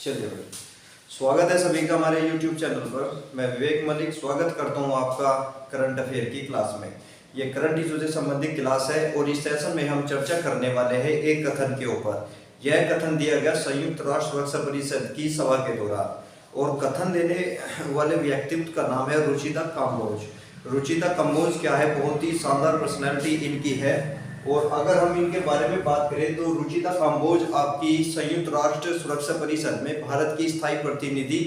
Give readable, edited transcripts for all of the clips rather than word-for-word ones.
चलिए भाई, स्वागत है सभी का हमारे YouTube चैनल पर। मैं विवेक मलिक स्वागत करता हूं आपका करंट अफेयर की क्लास में। ये करंट इशू से संबंधित क्लास है और इस सेशन में हम चर्चा करने वाले हैं एक कथन के ऊपर। यह कथन दिया गया संयुक्त राष्ट्र सुरक्षा परिषद की सभा के दौरान और कथन देने वाले व्यक्तित्व का नाम है रुचिता काम्बोज। रुचिता काम्बोज क्या है? बहुत ही शानदार पर्सनैलिटी इनकी है और अगर हम इनके बारे में बात करें तो रुचिता काम्बोज आपकी संयुक्त राष्ट्र सुरक्षा परिषद में भारत की स्थायी प्रतिनिधि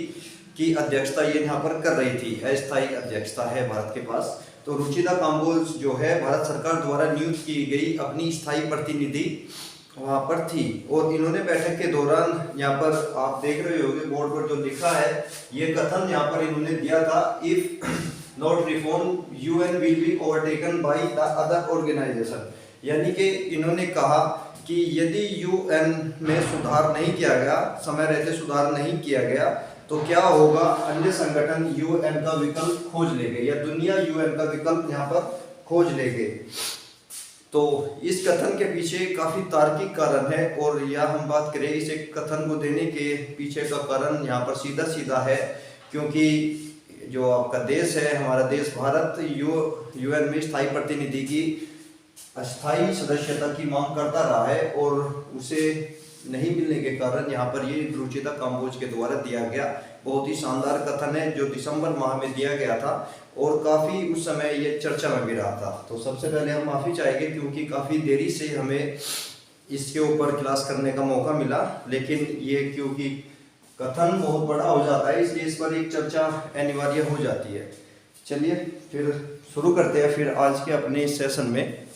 की अध्यक्षता ये यहाँ पर कर रही थी। अस्थायी अध्यक्षता है भारत के पास। तो रुचिता काम्बोज जो है भारत सरकार द्वारा नियुक्त की गई अपनी स्थायी प्रतिनिधि वहां पर थी और इन्होंने बैठक के दौरान यहाँ पर आप देख रहे होंगे बोर्ड पर जो लिखा है ये कथन यहाँ पर इन्होंने दिया था, if not reform UN will be overtaken by the other organisation. यानी कि इन्होंने कहा कि यदि यूएन में सुधार नहीं किया गया, समय रहते सुधार नहीं किया गया तो क्या होगा, अन्य संगठन यूएन का विकल्प खोज लेंगे या दुनिया यूएन का विकल्प यहाँ पर खोज लेंगे। तो इस कथन के पीछे काफी तार्किक कारण है और या हम बात करें इस कथन को देने के पीछे का कारण यहाँ पर सीधा सीधा है, क्योंकि जो आपका देश है, हमारा देश भारत यूएन में स्थायी प्रतिनिधि की अस्थायी सदस्यता की मांग करता रहा है और उसे नहीं मिलने के कारण यहाँ पर ये रुचिता काम्बोज के द्वारा दिया गया बहुत ही शानदार कथन है जो दिसंबर माह में दिया गया था और काफ़ी उस समय ये चर्चा में भी रहा था। तो सबसे पहले हम माफ़ी चाहेंगे क्योंकि काफ़ी देरी से हमें इसके ऊपर क्लास करने का मौका मिला, लेकिन ये क्योंकि कथन बहुत बड़ा हो जाता है इसलिए इस पर एक चर्चा अनिवार्य हो जाती है। चलिए फिर शुरू करते हैं फिर आज के अपने इस सेशन में।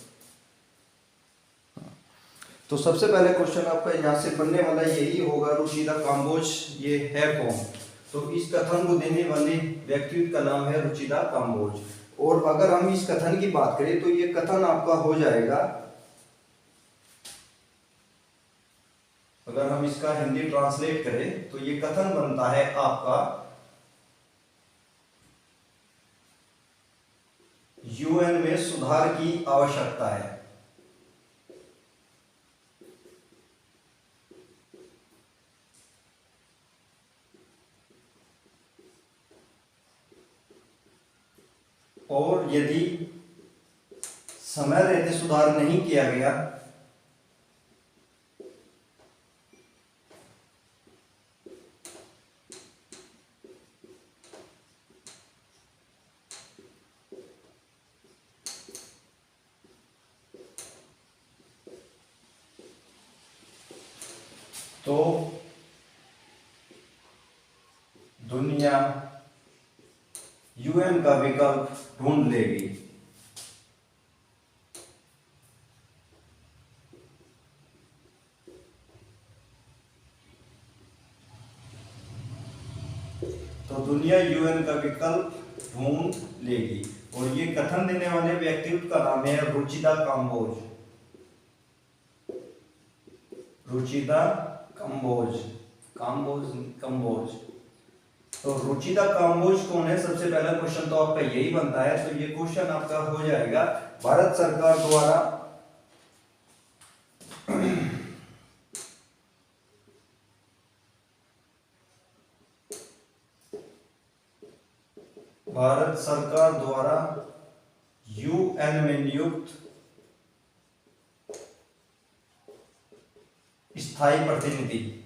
तो सबसे पहले क्वेश्चन आपका यहाँ से बनने वाला यही होगा, रुचिता काम्बोज ये है कौन? तो इस कथन को देने वाले व्यक्तित्व का नाम है रुचिता काम्बोज। और अगर हम इस कथन की बात करें तो ये कथन आपका हो जाएगा, अगर हम इसका हिंदी ट्रांसलेट करें तो ये कथन बनता है आपका, यूएन में सुधार की आवश्यकता है। और यदि समय रहते सुधार नहीं किया गया तो दुनिया यूएन का विकल्प ढूंढ लेगी। तो दुनिया यूएन का विकल्प ढूंढ लेगी और ये कथन देने वाले व्यक्तित्व का नाम है रुचिता काम्बोज। रुचिता काम्बोज, काम्बोज। तो रुचिता काम्बोज कौन है? सबसे पहला क्वेश्चन तो आपका यही बनता है। तो ये क्वेश्चन आपका हो जाएगा, भारत सरकार द्वारा भारत सरकार द्वारा यूएन में नियुक्त स्थायी प्रतिनिधि।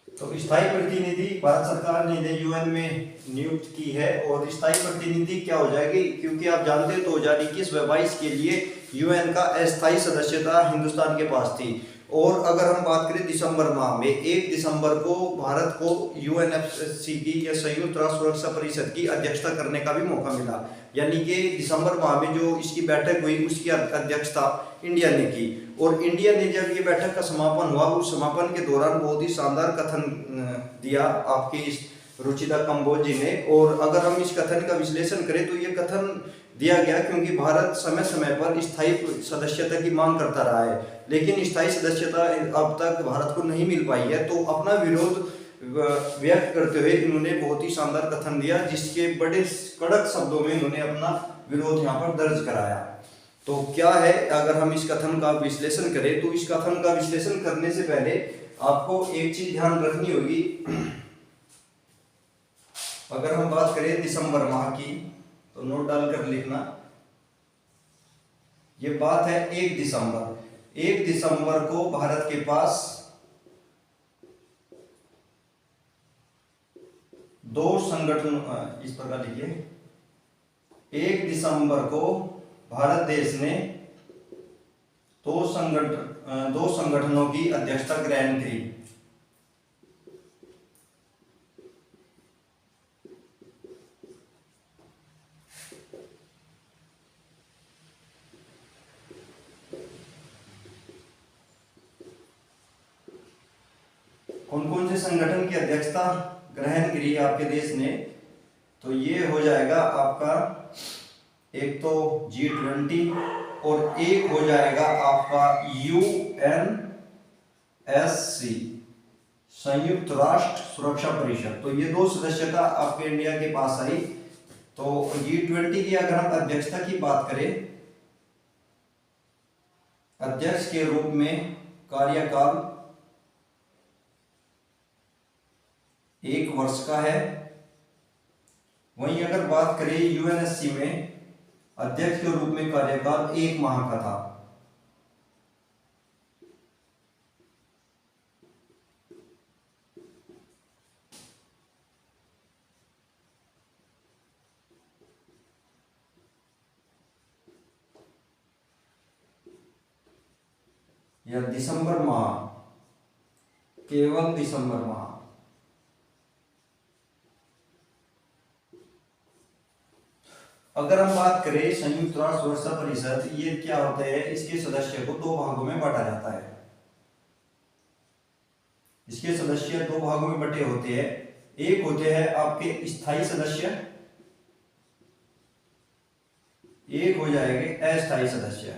तो स्थायी प्रतिनिधि भारत सरकार ने यूएन में नियुक्त की है और स्थायी प्रतिनिधि क्या हो जाएगी, क्योंकि आप जानते हैं 2021 व 22 के लिए यूएन का अस्थायी सदस्यता हिंदुस्तान के पास थी। और अगर हम बात करें दिसंबर माह में 1 दिसंबर को भारत को यूएनएफसी की या संयुक्त राष्ट्र सुरक्षा परिषद की अध्यक्षता करने का भी मौका मिला। यानी कि दिसंबर माह में जो इसकी बैठक हुई उसकी अध्यक्षता इंडिया ने की और इंडिया ने जब ये बैठक का समापन हुआ उस समापन के दौरान बहुत ही शानदार कथन दिया आपकी इस रुचिता काम्बोज जी ने। और अगर हम इस कथन का विश्लेषण करें तो ये कथन दिया गया क्योंकि भारत समय समय पर स्थायी सदस्यता की मांग करता रहा है, लेकिन स्थायी सदस्यता अब तक भारत को नहीं मिल पाई है। तो अपना विरोध व्यक्त करते हुए इन्होंने बहुत ही शानदार कथन दिया जिसके बड़े कड़क शब्दों में इन्होंने अपना विरोध यहाँ पर दर्ज कराया। तो क्या है, अगर हम इस कथन का विश्लेषण करें तो इस कथन का विश्लेषण करने से पहले आपको एक चीज ध्यान रखनी होगी। अगर हम बात करें दिसंबर माह की तो नोट डालकर लिखना, ये बात है 1 दिसंबर को भारत के पास दो संगठन, इस प्रकार लिखिए, 1 दिसंबर को भारत देश ने दो संगठनों की अध्यक्षता ग्रहण की। कौन कौन से संगठन की अध्यक्षता ग्रहण करी आपके देश ने? तो ये हो जाएगा आपका एक तो G20 और एक हो जाएगा आपका UNSC, संयुक्त राष्ट्र सुरक्षा परिषद। तो ये दो सदस्यता आपके इंडिया के पास आई। तो G20 की अगर हम अध्यक्षता की बात करें, अध्यक्ष के रूप में कार्यकाल 1 वर्ष का है। वहीं अगर बात करें UNSC में, अध्यक्ष के रूप में कार्यकाल 1 माह का था। या दिसंबर माह, केवल दिसंबर माह। अगर हम बात करें संयुक्त राष्ट्र सुरक्षा परिषद, ये क्या होता है, इसके सदस्य को 2 भागों में बांटा जाता है। इसके सदस्य 2 भागों में बटे होते हैं। एक होते हैं आपके स्थायी सदस्य, एक हो जाएंगे अस्थायी सदस्य।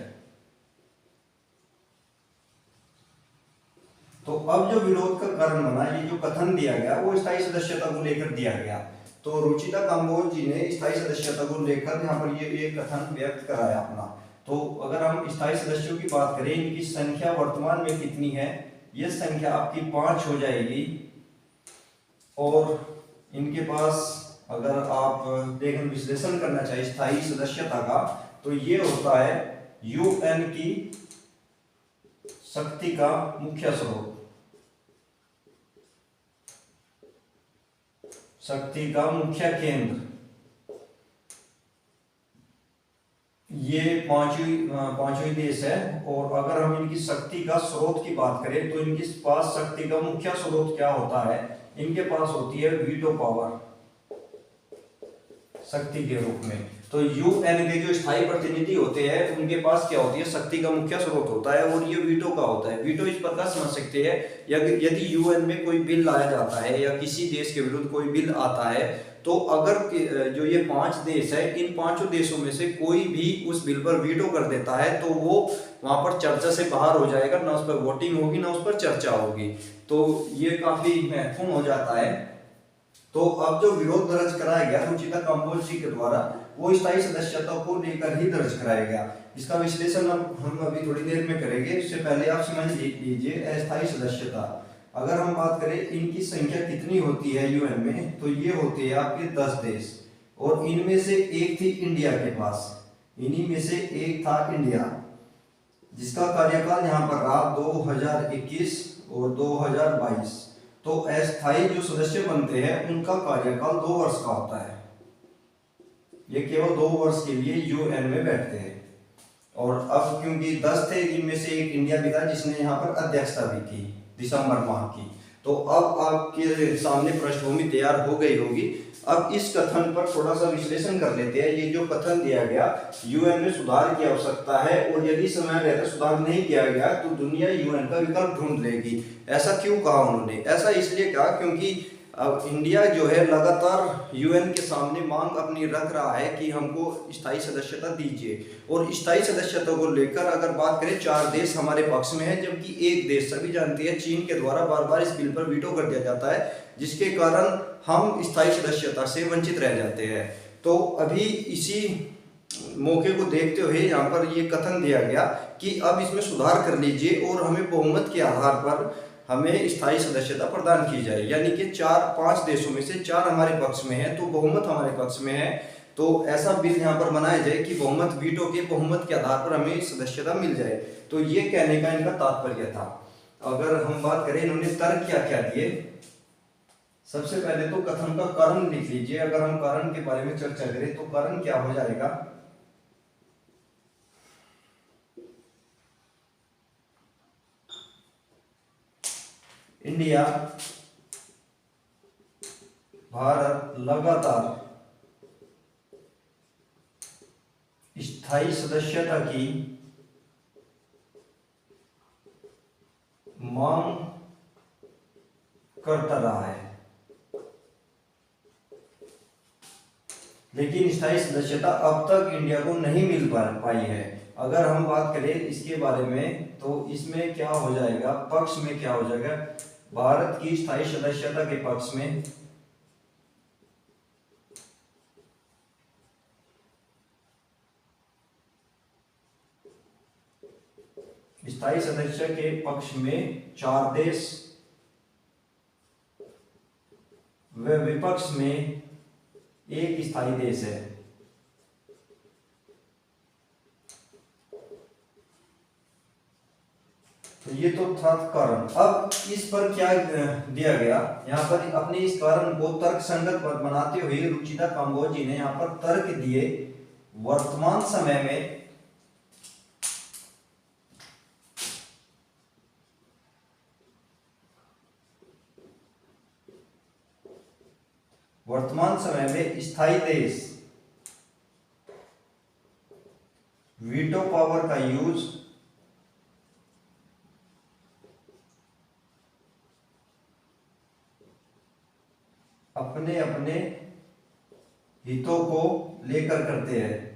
तो अब जो विरोध का कारण बना, ये जो कथन दिया गया वो स्थायी सदस्यता को लेकर दिया गया। तो रुचिता काम्बोज जी ने स्थायी सदस्यता को लेकर यहाँ पर ये कथन व्यक्त कराया अपना। तो अगर हम स्थायी सदस्यों की बात करें, इनकी संख्या वर्तमान में कितनी है, ये संख्या आपकी 5 हो जाएगी। और इनके पास अगर आप देखें, विश्लेषण करना चाहिए स्थायी सदस्यता का, तो ये होता है यूएन की शक्ति का मुख्य स्रोत, शक्ति का मुख्य केंद्र। ये पांचवी देश है। और अगर हम इनकी शक्ति का स्रोत की बात करें, तो इनके पास शक्ति का मुख्य स्रोत क्या होता है, इनके पास होती है वीटो पावर शक्ति के रूप में। तो यूएन के जो स्थायी प्रतिनिधि होते हैं, उनके पास क्या होती है, शक्ति का मुख्य स्रोत होता है, और ये वीटो का होता है। वीटो इस प्रकार समझ सकते हैं, यदि यूएन में कोई बिल लाया जाता है या किसी देश के विरुद्ध कोई बिल आता है, तो अगर जो ये 5 देश है, इन 5 देशों में से कोई भी उस बिल पर वीटो कर देता है, तो वो वहां पर चर्चा से बाहर हो जाएगा, ना उस पर वोटिंग होगी, ना उस पर चर्चा होगी। तो ये काफी महत्वपूर्ण हो जाता है। तो अब जो विरोध दर्ज कराया गया रुचिता काम्बोज जी के द्वारा, वो स्थायी सदस्यता को लेकर ही दर्ज कराया गया। इसका विश्लेषण हम अभी थोड़ी देर में करेंगे। इससे पहले आप समझ लीजिए अस्थायी सदस्यता। अगर हम बात करें इनकी संख्या कितनी होती है यूएन में, तो ये होते हैं आपके 10 देश, और इनमें से एक थी इंडिया के पास। इन्हीं में से एक था इंडिया, जिसका कार्यकाल यहाँ पर रहा 2021 और 2022। तो अस्थायी जो सदस्य बनते हैं, उनका कार्यकाल 2 वर्ष का होता है। ये केवल 2 वर्ष के लिए यूएन में बैठते हैं। और अब क्योंकि 10 थे, इनमें से एक इंडिया भी था जिसने यहाँ पर अध्यक्षता भी की दिसंबर माह की। तो अब आपके सामने पृष्ठभूमि तैयार हो गई होगी। अब इस कथन पर थोड़ा सा विश्लेषण कर लेते हैं। ये जो कथन दिया गया, यूएन में सुधार की आवश्यकता है, और यदि समय रहकर सुधार नहीं किया गया तो दुनिया यूएन का विकल्प ढूंढ लेगी। ऐसा क्यों कहा उन्होंने? ऐसा इसलिए कहा क्योंकि अब इंडिया जो है लगातार यूएन के सामने मांग अपनी रख रहा है कि हमको स्थायी सदस्यता दीजिए। और स्थायी सदस्यता को लेकर अगर बात करें, 4 देश हमारे पक्ष में है, जबकि एक देश, सभी जानते हैं, चीन के द्वारा बार बार इस बिल पर वीटो कर दिया जाता है, जिसके कारण हम स्थायी सदस्यता से वंचित रह जाते हैं। तो अभी इसी मौके को देखते हुए यहाँ पर ये कथन दिया गया कि अब इसमें सुधार कर लीजिए और हमें बहुमत के आधार पर हमें स्थायी सदस्यता प्रदान की जाए, यानी कि 4-5 देशों में से 4 हमारे पक्ष में है तो बहुमत हमारे पक्ष में है, तो ऐसा बिल यहाँ पर बनाया जाए कि बहुमत वीटो के बहुमत के आधार पर हमें सदस्यता मिल जाए। तो ये कहने का इनका तात्पर्य था। अगर हम बात करें इन्होंने तर्क क्या क्या दिए, सबसे पहले तो कथन का कारण लिख लीजिए। अगर हम कारण के बारे में चर्चा करें तो कारण क्या हो जाएगा, इंडिया भारत लगातार स्थायी सदस्यता की मांग करता रहा है, लेकिन स्थायी सदस्यता अब तक इंडिया को नहीं मिल पाई है। अगर हम बात करें इसके बारे में तो इसमें क्या हो जाएगा, पक्ष में क्या हो जाएगा, भारत की स्थायी सदस्यता के पक्ष में स्थायी सदस्य के पक्ष में 4 देश व विपक्ष में 1 स्थायी देश है। तो ये तो था कारण। अब इस पर क्या दिया गया, यहाँ पर अपने इस कारण को तर्क संगत बनाते हुए रुचिता काम्बोज जी ने यहाँ पर तर्क दिए, वर्तमान समय में स्थायी देश वीटो पावर का यूज अपने अपने हितों को लेकर करते हैं।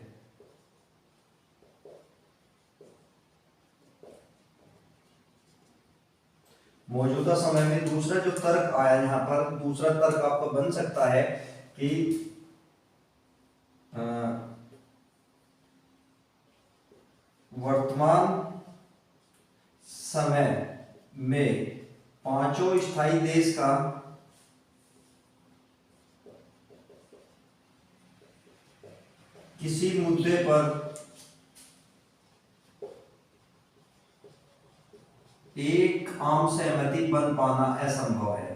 मौजूदा समय में दूसरा जो तर्क आया यहाँ पर, दूसरा तर्क आपका बन सकता है कि वर्तमान समय में 5 स्थायी देश का किसी मुद्दे पर एक आम सहमति बन पाना असंभव है।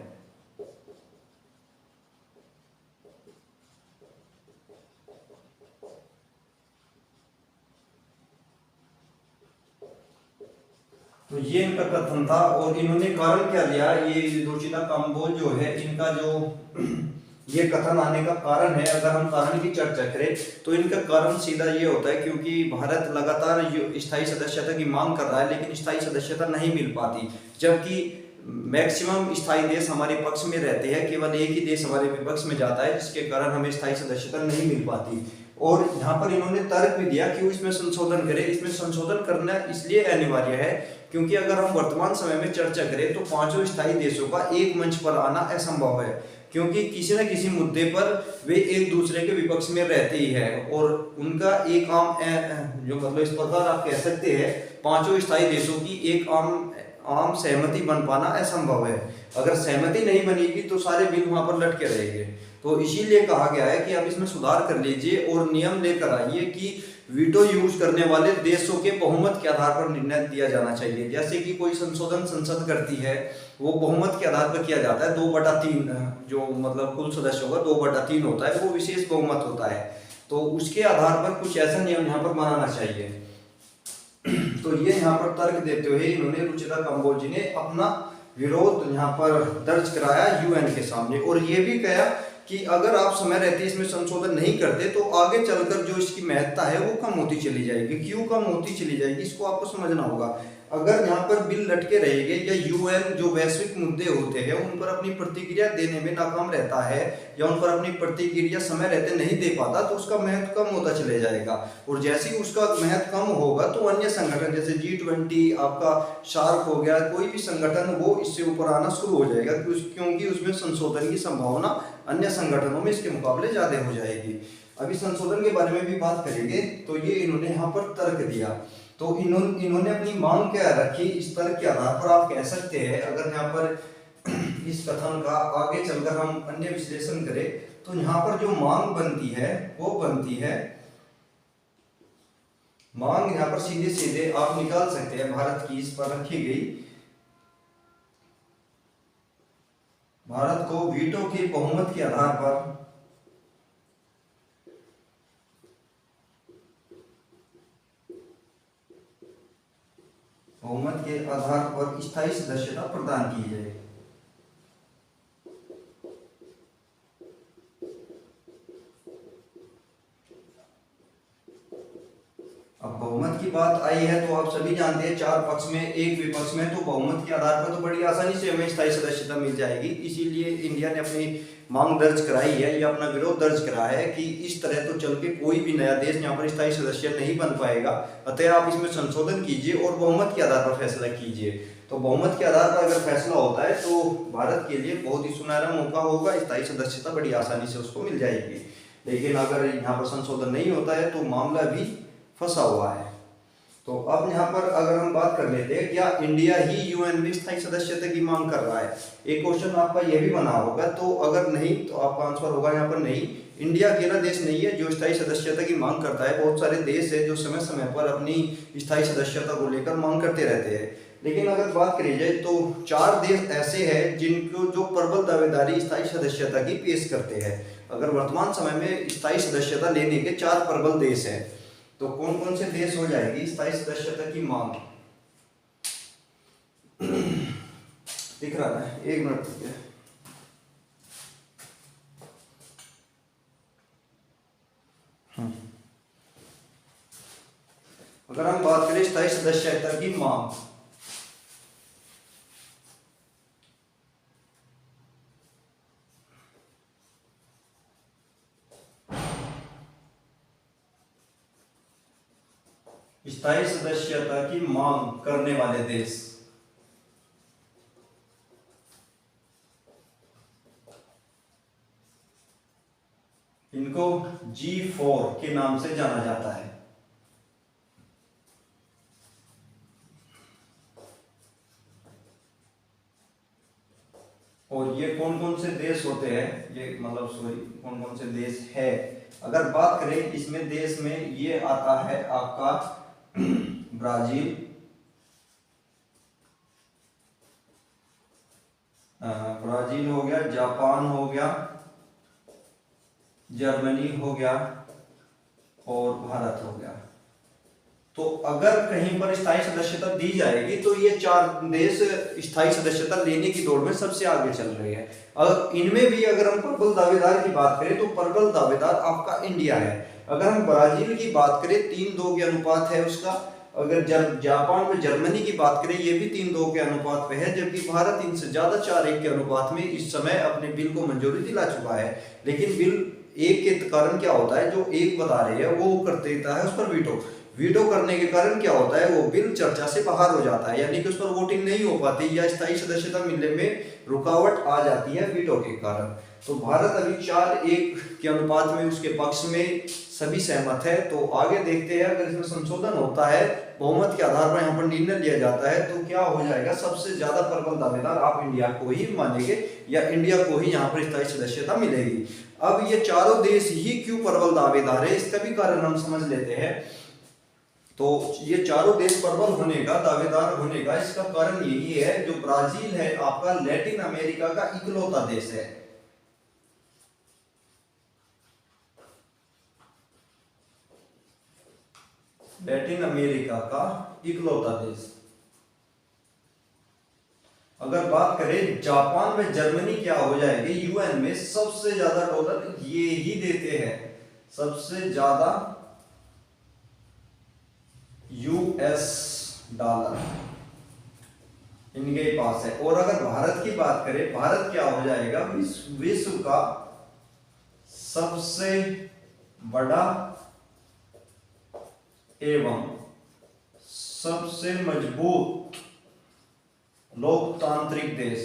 तो ये इनका कथन था और इन्होंने कारण क्या लिया, ये रुचिता काम्बोज जो है इनका जो ये कथन आने का कारण है, अगर हम कारण की चर्चा करें तो इनका कारण सीधा ये होता है क्योंकि भारत लगातार स्थायी सदस्यता की मांग कर रहा है लेकिन स्थायी सदस्यता नहीं मिल पाती, जबकि मैक्सिमम स्थायी देश हमारे पक्ष में रहते हैं, केवल एक ही देश हमारे विपक्ष में जाता है जिसके कारण हमें स्थायी सदस्यता नहीं मिल पाती। और यहाँ पर इन्होंने तर्क भी दिया कि इसमें संशोधन करें। इसमें संशोधन करना इसलिए अनिवार्य है क्योंकि अगर हम वर्तमान समय में चर्चा करें तो 5 स्थायी देशों का एक मंच पर आना असंभव है, क्योंकि किसी न किसी मुद्दे पर वे एक दूसरे के विपक्ष में रहते ही है और उनका एक आम जो मतलब इस प्रकार आप कह सकते हैं 5 स्थायी देशों की एक आम सहमति बन पाना असंभव है। अगर सहमति नहीं बनेगी तो सारे बिल वहां पर लटके रहेंगे। तो इसीलिए कहा गया है कि अब इसमें सुधार कर लीजिए और नियम लेकर आइए कि वीटो यूज करने वाले देशों के बहुमत के आधार पर निर्णय दिया जाना चाहिए। जैसे कि कोई संशोधन संसद करती है वो बहुमत के आधार पर किया जाता है, 2/3 जो मतलब कुल सदस्यों का 2/3 होता है, वो विशेष बहुमत होता है। तो उसके आधार पर कुछ ऐसा नियम यहाँ पर बनाना चाहिए। तो ये यहाँ पर तर्क देते हुए इन्होंने रुचिता काम्बोज जी ने अपना विरोध यहाँ पर दर्ज कराया यूएन के सामने और ये भी कहा कि अगर आप समय रहते इसमें संशोधन नहीं करते तो आगे चलकर जो इसकी महत्ता है वो कम होती चली जाएगी। क्यों कम होती चली जाएगी इसको आपको समझना होगा। अगर यहाँ पर बिल लटके रहेंगे या यूएन जो वैश्विक मुद्दे होते हैं उन पर अपनी प्रतिक्रिया देने में नाकाम रहता है या उन पर अपनी प्रतिक्रिया समय रहते नहीं दे पाता तो उसका महत्व कम होता चले जाएगा। और जैसे ही उसका महत्व कम होगा तो अन्य संगठन जैसे G20 आपका शार्क हो गया, कोई भी संगठन वो इससे ऊपर आना शुरू हो जाएगा क्योंकि उसमें संशोधन की संभावना अन्य संगठनों में इसके मुकाबले ज्यादा हो जाएगी। अभी संशोधन के बारे में भी बात करेंगे। तो ये इन्होंने यहाँ पर तर्क दिया, तो इन्होंने अपनी मांग क्या रखी, इस तर्क के आधार पर आप कह सकते हैं, अगर यहाँ पर इस कथन का आगे चलकर हम अन्य विश्लेषण करें तो यहाँ पर जो मांग बनती है वो बनती है, मांग यहाँ पर सीधे सीधे आप निकाल सकते हैं, भारत की इस पर रखी गई, भारत को वीटो के बहुमत के आधार पर स्थायी सदस्यता प्रदान की जाए। अब बहुमत की बात आई है तो आप सभी जानते हैं, चार पक्ष में एक विपक्ष में, तो बहुमत के आधार पर तो बड़ी आसानी से हमें स्थायी सदस्यता मिल जाएगी। इसीलिए इंडिया ने अपनी मांग दर्ज कराई है या अपना विरोध दर्ज करा है कि इस तरह तो चल के कोई भी नया देश यहाँ पर स्थायी सदस्य नहीं बन पाएगा, अतः आप इसमें संशोधन कीजिए और बहुमत के आधार पर फैसला कीजिए। तो बहुमत के आधार पर अगर फैसला होता है तो भारत के लिए बहुत ही सुनहरा मौका होगा, स्थायी सदस्यता बड़ी आसानी से उसको मिल जाएगी। लेकिन अगर यहाँ पर संशोधन नहीं होता है तो मामला भी फंसा हुआ है। तो अब यहाँ पर अगर हम बात कर लेते हैं, क्या इंडिया ही यूएन में स्थायी सदस्यता की मांग कर रहा है? एक क्वेश्चन आपका यह भी बना होगा, तो अगर नहीं तो आपका आंसर होगा यहाँ पर नहीं, इंडिया अकेला देश नहीं है जो स्थायी सदस्यता की मांग करता है। बहुत सारे देश है जो समय समय पर अपनी स्थायी सदस्यता को लेकर मांग करते रहते हैं। लेकिन अगर बात करी जाए तो 4 देश ऐसे हैं जिनको जो प्रबल दावेदारी स्थायी सदस्यता की पेश करते हैं। अगर वर्तमान समय में स्थायी सदस्यता लेने के 4 प्रबल देश हैं, तो कौन कौन से देश हो जाएगी स्थायी सदस्यता की मांग? दिख रहा है, 1 मिनट रुकिए। अगर हम बात करें स्थायी सदस्यता की मांग, स्थायी सदस्यता की मांग करने वाले देश, इनको G4 के नाम से जाना जाता है। और ये कौन कौन से देश होते हैं, ये मतलब सॉरी कौन कौन से देश है, अगर बात करें इसमें देश में ये आता है आपका ब्राजील, ब्राजील हो गया, जापान हो गया, जर्मनी हो गया और भारत हो गया। तो अगर कहीं पर स्थायी सदस्यता दी जाएगी तो ये 4 देश स्थायी सदस्यता लेने की दौड़ में सबसे आगे चल रहे हैं। अगर इनमें भी अगर हम प्रबल दावेदार की बात करें तो प्रबल दावेदार आपका इंडिया है। अगर हम ब्राजील की बात करें 3-2 के अनुपात है उसका, अगर जापान में जर्मनी की बात करें ये भी 3-2 के अनुपात पे है, जबकि भारत इनसे ज्यादा 4-1 के अनुपात में इस समय अपने बिल को मंजूरी दिला चुका है। लेकिन बिल 1 के कारण क्या होता है, जो 1 बता रहे हैं वो कर देता है उस पर वीटो करने के कारण क्या होता है, वो बिल चर्चा से बाहर हो जाता है, यानी कि उस पर वोटिंग नहीं हो पाती या स्थायी सदस्यता मिलने में रुकावट आ जाती है वीटो के कारण। तो भारत अभी 4-1 के अनुपात में उसके पक्ष में सभी सहमत है। तो आगे देखते हैं, अगर इसमें संशोधन होता है, बहुमत के आधार पर यहाँ पर निर्णय लिया जाता है तो क्या हो जाएगा, सबसे ज्यादा प्रबल दावेदार आप इंडिया को ही मानेंगे या इंडिया को ही यहाँ पर स्थायी सदस्यता मिलेगी। अब ये चारों देश ही क्यों प्रबल दावेदार है, इसका भी कारण हम समझ लेते हैं। तो ये चारों देश प्रबल होने का, दावेदार होने का, इसका कारण यही है, जो ब्राजील है आपका लैटिन अमेरिका का इकलौता देश है। लैटिन अमेरिका का इकलौता देश। अगर बात करें जापान में जर्मनी क्या हो जाएगी, यूएन में सबसे ज्यादा डॉलर ये ही देते हैं, सबसे ज्यादा यूएस डॉलर इनके पास है। और अगर भारत की बात करें, भारत क्या हो जाएगा, विश्व का सबसे बड़ा एवं सबसे मजबूत लोकतांत्रिक देश।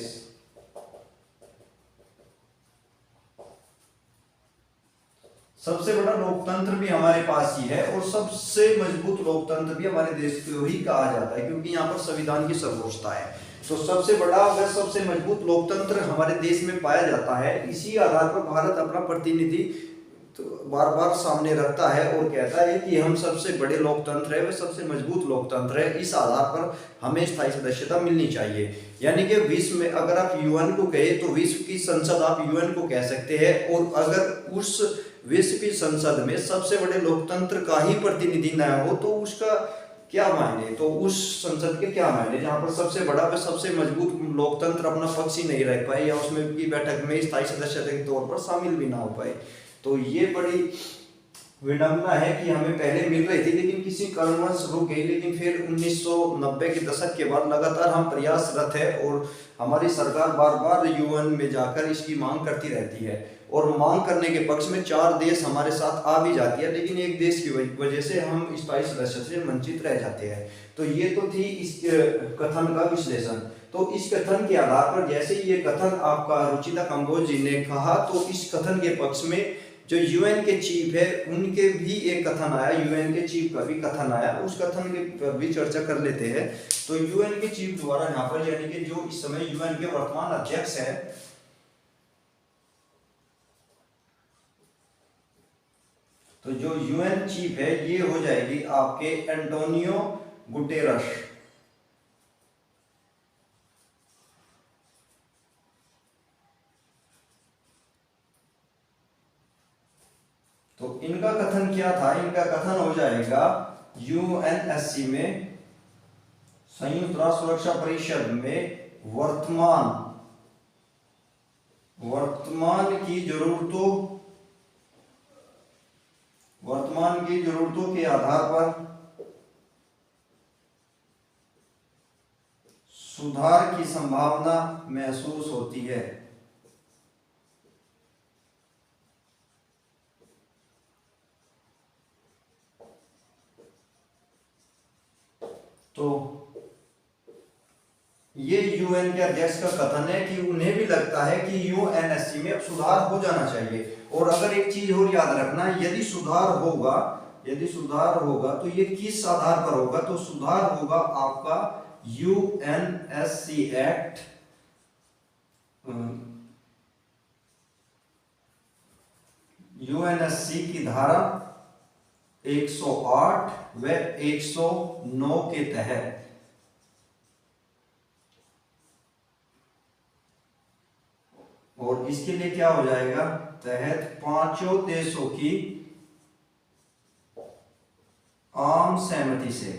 सबसे बड़ा लोकतंत्र भी हमारे पास ही है और सबसे मजबूत लोकतंत्र भी हमारे देश को ही कहा जाता है, क्योंकि यहाँ पर संविधान की सर्वोच्चता है। तो सबसे बड़ा व सबसे मजबूत लोकतंत्र हमारे देश में पाया जाता है। इसी आधार पर भारत अपना प्रतिनिधि तो बार बार सामने रखता है और कहता है कि हम सबसे बड़े लोकतंत्र है, वे सबसे मजबूत लोकतंत्र है। इस आधार पर हमें स्थायी सदस्यता मिलनी चाहिए। यानी कि विश्व में अगर आप यूएन को कहे तो विश्व की संसद आप यूएन को कह सकते हैं, और अगर उस विश्व की संसद में सबसे बड़े लोकतंत्र का ही प्रतिनिधि न हो तो उसका क्या मायने, तो उस संसद के क्या मायने, जहाँ पर सबसे बड़ा व सबसे मजबूत लोकतंत्र अपना पक्ष ही नहीं रख पाए या उसमें की बैठक में स्थायी सदस्यता के तौर पर शामिल भी ना हो पाए। तो ये बड़ी विडंबना है कि हमें पहले मिल रही थी लेकिन किसी कारणवश रुक गई। लेकिन फिर 1990 के दशक के बाद लगातार हम प्रयासरत है और हमारी सरकार बार बार यूएन में जाकर इसकी मांग करती रहती है, और मांग करने के पक्ष में 4 देश हमारे साथ आ भी जाती है, लेकिन एक देश की वजह से हम स्थायी सदस्य से वंचित रह जाते हैं। तो ये तो थी इस कथन का विश्लेषण। तो इस कथन के आधार पर जैसे ये कथन आपका रुचिता कंबोज जी ने कहा, तो इस कथन के पक्ष में जो यूएन के चीफ है उनके भी एक कथन आया, यूएन के चीफ का भी कथन आया, उस कथन के पर भी चर्चा कर लेते हैं। तो यूएन के चीफ द्वारा यहाँ पर, यानी कि जो इस समय यूएन के वर्तमान अध्यक्ष है, तो जो यूएन चीफ है ये हो जाएगी आपके एंटोनियो गुटेरस। तो इनका कथन क्या था, इनका कथन हो जाएगा यूएनएससी में, संयुक्त राष्ट्र सुरक्षा परिषद में वर्तमान की जरूरतों के आधार पर सुधार की संभावना महसूस होती है। तो ये यूएन के अध्यक्ष का कथन है कि उन्हें भी लगता है कि यूएनएससी में अब सुधार हो जाना चाहिए। और अगर एक चीज और याद रखना, यदि सुधार होगा तो ये किस आधार पर होगा, तो सुधार होगा आपका यूएनएससी एक्ट, यूएनएससी की धारा 108 व 109 के तहत। और इसके लिए क्या हो जाएगा, तहत 5 देशों की आम सहमति से।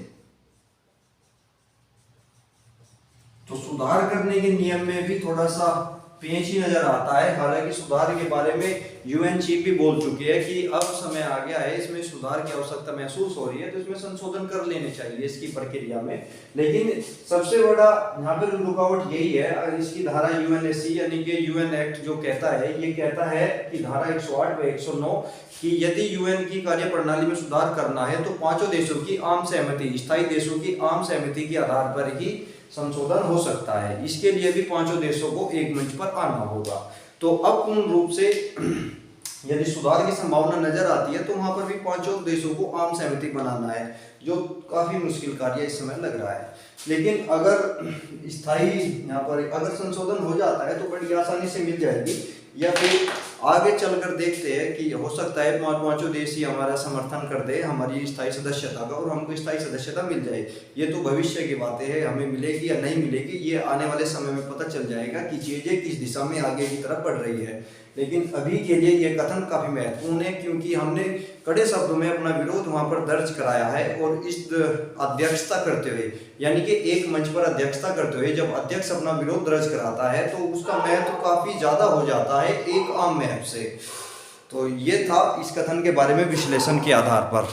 तो सुधार करने के नियम में भी थोड़ा सा पेच ही नजर आता है। हालांकि सुधार के बारे में यूएन चीफ भी बोल चुके हैं कि अब समय आ गया है, इसमें सुधार की आवश्यकता महसूस हो रही है, तो इसमें संशोधन कर लेने चाहिए इसकी प्रक्रिया में। लेकिन सबसे बड़ा यहाँ पर रुकावट यही है, इसकी धारा यूएनएससी यानी कि यूएन एक्ट जो कहता है, ये कहता है कि धारा 108 व 109 कि यदि यूएन की कार्य प्रणाली में सुधार करना है तो 5 देशों की आम सहमति, स्थायी देशों की आम सहमति के आधार पर ही संशोधन हो सकता है। इसके लिए भी 5 देशों को एक मंच पर आना होगा। तो अब पूर्ण रूप से यदि सुधार की संभावना नजर आती है तो वहां पर भी 5 देशों को आम सहमति बनाना है, जो काफी मुश्किल कार्य इस समय लग रहा है। लेकिन अगर स्थायी यहाँ पर अगर संशोधन हो जाता है तो बड़ी आसानी से मिल जाएगी, या फिर आगे चलकर देखते हैं कि हो सकता है 5 देश ही हमारा समर्थन कर दे हमारी स्थायी सदस्यता का और हमको स्थायी सदस्यता मिल जाए। ये तो भविष्य की बातें हैं, हमें मिलेगी या नहीं मिलेगी ये आने वाले समय में पता चल जाएगा कि चीजें किस दिशा में आगे की तरफ बढ़ रही है। लेकिन अभी के लिए ये कथन काफी महत्वपूर्ण है, क्योंकि हमने कड़े शब्दों में अपना विरोध वहां पर दर्ज कराया है। और इस अध्यक्षता करते हुए, यानी कि एक मंच पर अध्यक्षता करते हुए जब अध्यक्ष अपना विरोध दर्ज कराता है तो उसका महत्व काफी ज्यादा हो जाता है एक आम महत्व से। तो ये था इस कथन के बारे में विश्लेषण के आधार पर।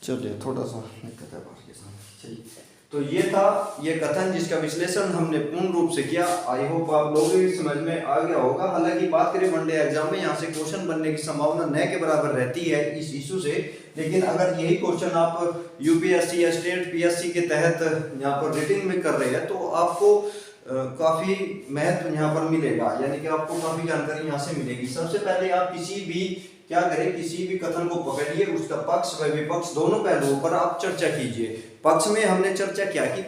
चलिए थोड़ा सा दिक्कत है बाहर के सामने, चलिए। तो ये था ये कथन जिसका विश्लेषण हमने पूर्ण रूप से किया। आई होप आप लोगों की समझ में आ गया होगा। हालांकि बात करें वनडे एग्जाम में, यहाँ से क्वेश्चन बनने की संभावना न के बराबर रहती है इस इशू से। लेकिन अगर यही क्वेश्चन आप यूपीएससी या स्टेट पीएससी के तहत यहाँ पर रेटिंग में कर रहे हैं तो आपको काफ़ी महत्व यहाँ पर मिलेगा, यानी कि आपको काफ़ी जानकारी यहाँ से मिलेगी। सबसे पहले आप किसी भी क्या करें, किसी भी कथन को पकड़िए, उसका पक्ष व विपक्ष दोनों पहलुओं पर आप चर्चा कीजिए। पक्ष में हमने चर्चा क्या की,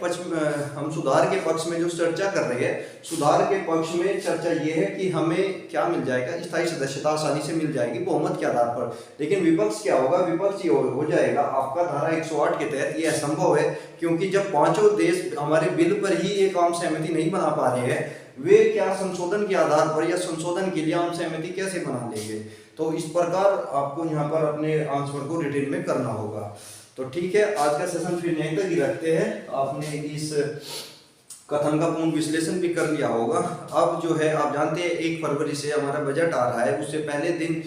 हम सुधार के पक्ष में जो चर्चा कर रहे हैं, सुधार के पक्ष में चर्चा ये है कि हमें क्या मिल जाएगा, स्थायी सदस्यता आसानी से मिल जाएगी बहुमत के आधार पर। लेकिन विपक्ष क्या होगा, विपक्ष ये हो जाएगा आपका धारा 108 के तहत ये असंभव है, क्योंकि जब पांचों देश हमारे बिल पर ही एक आम सहमति नहीं बना पा रहे हैं, वे क्या संशोधन के आधार पर या संशोधन के लिए आम सहमति कैसे बना लेंगे। तो इस प्रकार आपको यहाँ पर अपने आंसर को रिटेन में करना होगा। तो ठीक है, आज का सेशन फिर यहीं तक ही रखते हैं। आपने इस कथन का पूर्ण विश्लेषण भी कर लिया होगा। अब जो है आप जानते हैं 1 फरवरी से हमारा बजट आ रहा है, उससे पहले दिन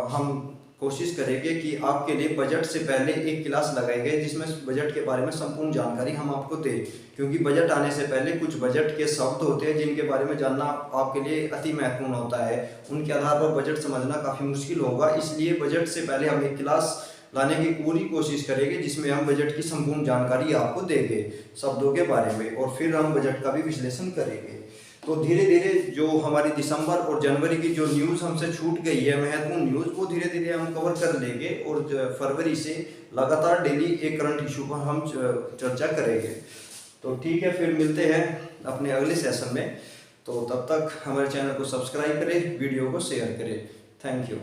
हम कोशिश करेंगे कि आपके लिए बजट से पहले एक क्लास लगाई गई जिसमें बजट के बारे में संपूर्ण जानकारी हम आपको दें, क्योंकि बजट आने से पहले कुछ बजट के शब्द होते हैं जिनके बारे में जानना आपके लिए अति महत्वपूर्ण होता है। उनके आधार पर बजट समझना काफ़ी मुश्किल होगा, इसलिए बजट से पहले हम एक क्लास लाने की पूरी कोशिश करेंगे जिसमें हम बजट की संपूर्ण जानकारी आपको देंगे शब्दों के बारे में, और फिर हम बजट का भी विश्लेषण करेंगे। तो धीरे धीरे जो हमारी दिसंबर और जनवरी की जो न्यूज़ हमसे छूट गई है, महत्वपूर्ण न्यूज़, वो धीरे धीरे हम कवर कर लेंगे, और फरवरी से लगातार डेली एक करंट इशू पर हम चर्चा करेंगे। तो ठीक है, फिर मिलते हैं अपने अगले सेशन में। तो तब तक हमारे चैनल को सब्सक्राइब करें, वीडियो को शेयर करें। Thank you.